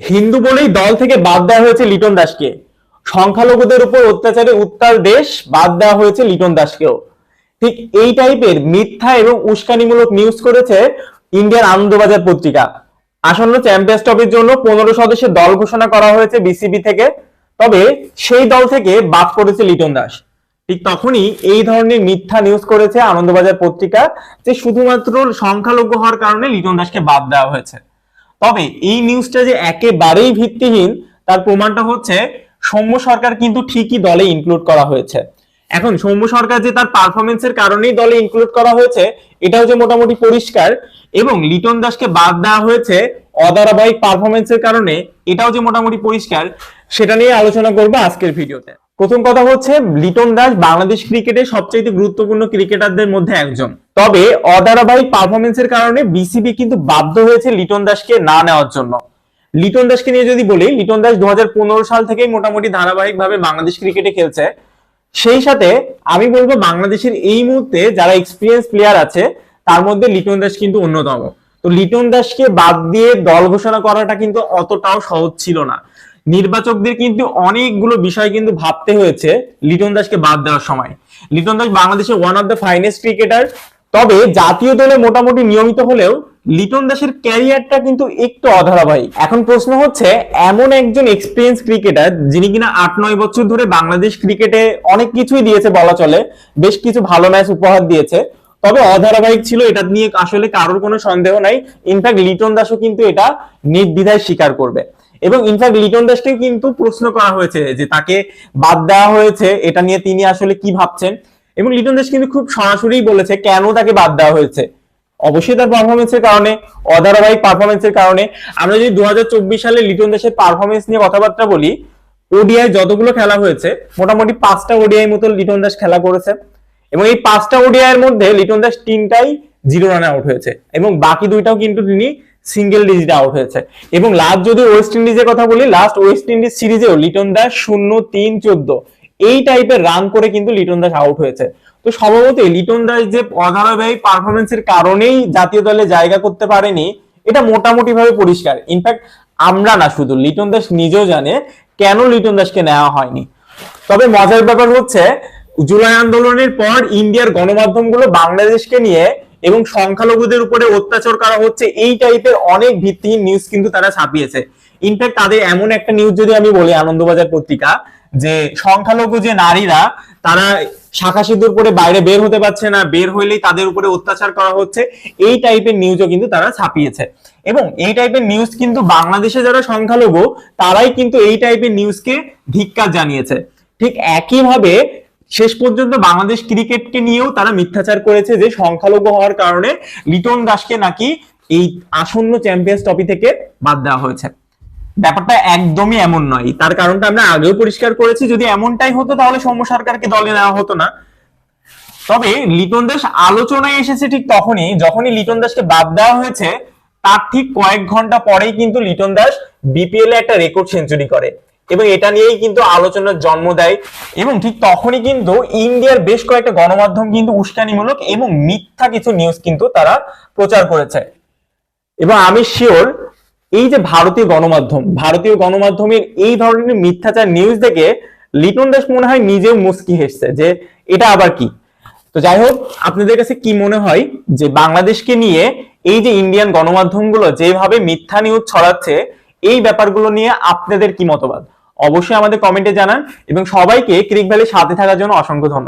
হিন্দু বলেই দল থেকে বাদ দেওয়া হয়েছে লিটন দাসকে। সংখ্যালঘুদের উপর অত্যাচারে উত্তাল দেশ, বাদ দেওয়া হয়েছে লিটন দাসকেও। ঠিক এই টাইপের মিথ্যা এবং উস্কানিমূলক নিউজ করেছে ইন্ডিয়ান আনন্দবাজার পত্রিকা। আসন্ন চ্যাম্পিয়ন্স ট্রফির জন্য 15 সদস্যের দল ঘোষণা করা হয়েছে বিসিবি থেকে, তবে সেই দল থেকে বাদ করেছে লিটন দাস। ঠিক তখনই এই ধরনের মিথ্যা নিউজ করেছে আনন্দবাজার পত্রিকা যে শুধুমাত্র সংখ্যালঘু হওয়ার কারণে লিটন দাসকে বাদ দেওয়া হয়েছে। তবে এই নিউজটা যে একেবারেই ভিত্তিহীন তার প্রমাণটা হচ্ছে সৌম্য সরকার কিন্তু ঠিকই দলে ইনক্লুড করা হয়েছে। এখন সৌম্য সরকার যে তার পারফরমেন্সের কারণেই দলে ইনক্লুড করা হয়েছে এটাও যে মোটামুটি পরিষ্কার, এবং লিটন দাসকে বাদ দেওয়া হয়েছে অধারাবাহিক পারফরমেন্সের কারণে এটাও যে মোটামুটি পরিষ্কার, সেটা নিয়ে আলোচনা করবো আজকের ভিডিওতে। প্রথম কথা হচ্ছে লিটন দাস বাংলাদেশ ক্রিকেটের সবচেয়ে গুরুত্বপূর্ণ ক্রিকেটারদের মধ্যে একজন। তবে অধারাবাহিক পারফরমেন্সের কারণে বিসিবি কিন্তু বাধ্য হয়েছে লিটন দাসকে না নেওয়ার জন্য। লিটন দাসকে নিয়ে যদি বলি, লিটন দাস 2015 সাল থেকেই মোটামুটি ধারাবাহিকভাবে বাংলাদেশ ক্রিকেটে খেলছে। সেই সাথে আমি বলবো বাংলাদেশের এই মুহূর্তে যারা এক্সপিরিয়েন্স প্লেয়ার আছে তার মধ্যে লিটন দাস কিন্তু অন্যতম। তো লিটন দাসকে বাদ দিয়ে দল ঘোষণা করাটা কিন্তু অতটাও সহজ ছিল না। নির্বাচকদের কিন্তু অনেকগুলো বিষয় কিন্তু ভাবতে হয়েছে লিটন দাসকে বাদ দেওয়ার সময়। লিটন দাস বাংলাদেশের one of the finest cricketer, তবে জাতীয় দলে মোটামুটি নিয়মিত হলেও লিটন দাসের ক্যারিয়ারটা কিন্তু একটু অধারাবাহিক। এখন প্রশ্ন হচ্ছে এমন একজন এক্সপিরিয়েন্স ক্রিকেটার যিনি কিনা 8-9 বছর ধরে বাংলাদেশ ক্রিকেটে অনেক কিছুই দিয়েছে বলা চলে, বেশ কিছু ভালো ম্যাচ উপহার দিয়েছে, তবে অধারাবাহিক ছিল এটা নিয়ে আসলে কারোর কোনো সন্দেহ নাই। ইনফ্যাক্ট লিটন দাসও কিন্তু এটা নির্দ্বিধায় স্বীকার করবে। এবং ইনফ্যাক্ট লিটন দাসকে কিন্তু প্রশ্ন করা হয়েছে যে তাকে বাদ দেওয়া হয়েছে এটা নিয়ে তিনি আসলে কি ভাবছেন, এবং লিটন দাস কিন্তু খুব সরাসরি বলেছে কেন তাকে বাদ দেওয়া হয়েছে। অবশ্যই তার পারফরমেন্সের কারণে, অধারাবাহিক পারফরমেন্সের কারণে। আমরা যদি 2024 সালে লিটন দাসের পারফরমেন্স নিয়ে কথাবার্তা বলি, ওডিআই যতগুলো খেলা হয়েছে মোটামুটি 5টা ওডিআই মতো লিটন দাস খেলা করেছে, এবং এই 5টা ওডিআই এর মধ্যে লিটন দাস 3টাই 0 রানে আউট হয়েছে, এবং বাকি 2টাও কিন্তু তিনি সিঙ্গেল ডিজিটে আউট হয়েছে। এবং লাস্ট যদি ওয়েস্ট ইন্ডিজের কথা বলি, লাস্ট ওয়েস্ট ইন্ডিজ সিরিজেও লিটন দাস 0-3-14 এই টাইপের রান করে কিন্তু লিটন দাস আউট হয়েছে। তো স্বভাবতই লিটন দাস যে অধারাবাহিক পারফরমেন্সের কারণেই জাতীয় দলে জায়গা করতে পারেনি এটা মোটামুটি ভাবে পরিষ্কার। ইনফ্যাক্ট আমরা না, শুধু লিটন দাস নিজেও জানে কেন লিটন দাসকে নেওয়া হয়নি। তবে মজার ব্যাপার হচ্ছে জুলাই আন্দোলনের পর ইন্ডিয়ার গণমাধ্যমগুলো বাংলাদেশকে নিয়ে এবং সংখ্যালঘুদের উপরে অত্যাচার করা হচ্ছে এই টাইপের অনেক ভিত্তিহীন নিউজ কিন্তু তারা ছাপিয়েছে। ইনফ্যাক্ট তাদের এমন একটা নিউজ যদি আমি বলি, আনন্দবাজার পত্রিকা, যে সংখ্যালঘু যে নারীরা তারা শাখা সিঁদুর পরে বাইরে বের হতে পারছে না, বের হইলেই তাদের উপরে অত্যাচার করা হচ্ছে, এই টাইপের নিউজও কিন্তু তারা ছাপিয়েছে। এবং এই টাইপের নিউজ কিন্তু বাংলাদেশে যারা সংখ্যালঘু তারাই কিন্তু এই টাইপের নিউজকে ধিক্কার জানিয়েছে। ঠিক একইভাবে শেষ পর্যন্ত বাংলাদেশ ক্রিকেটকে নিয়েও তারা মিথ্যাচার করেছে যে সংখ্যালঘু হওয়ার কারণে লিটন দাসকে নাকি এই আসন্ন চ্যাম্পিয়ন্স ট্রফি থেকে বাদ দেওয়া হয়েছে। ব্যাপারটা একদমই এমন নয়, তার কারণটা আমরা আগেও পরিষ্কার করেছি। যদি এমনটাই হতো তাহলে সৌম্য সরকারকে দলে নেওয়া হতো না। তবে লিটন দাস আলোচনায় এসেছে ঠিক তখনই যখনই লিটন দাসকে বাদ দেওয়া হয়েছে, তার ঠিক কয়েক ঘন্টা পরেই কিন্তু লিটন দাস বিপিএল এ একটা রেকর্ড সেঞ্চুরি করে, এবং এটা নিয়েই কিন্তু আলোচনার জন্ম দেয়। এবং ঠিক তখনই কিন্তু ইন্ডিয়ার বেশ কয়েকটা গণমাধ্যম কিন্তু উস্কানিমূলক এবং মিথ্যা কিছু নিউজ কিন্তু তারা প্রচার করেছে। এবং আমি শিওর এই যে ভারতীয় গণমাধ্যমের এই ধরনের মিথ্যাচার নিউজ দেখে লিটন দাস মনে হয় নিজেও মুস্কি হেসছে যে এটা আবার কি। তো যাই হোক, আপনাদের কাছে কি মনে হয় যে বাংলাদেশকে নিয়ে এই যে ইন্ডিয়ান গণমাধ্যমগুলো যেভাবে মিথ্যা নিউজ ছড়াচ্ছে, এই ব্যাপারগুলো নিয়ে আপনাদের কি মতবাদ অবশ্যই আমাদের কমেন্টে জানান, এবং সবাইকে ক্রিক ভ্যালির সাথে থাকার জন্য অসংখ্য ধন্যবাদ।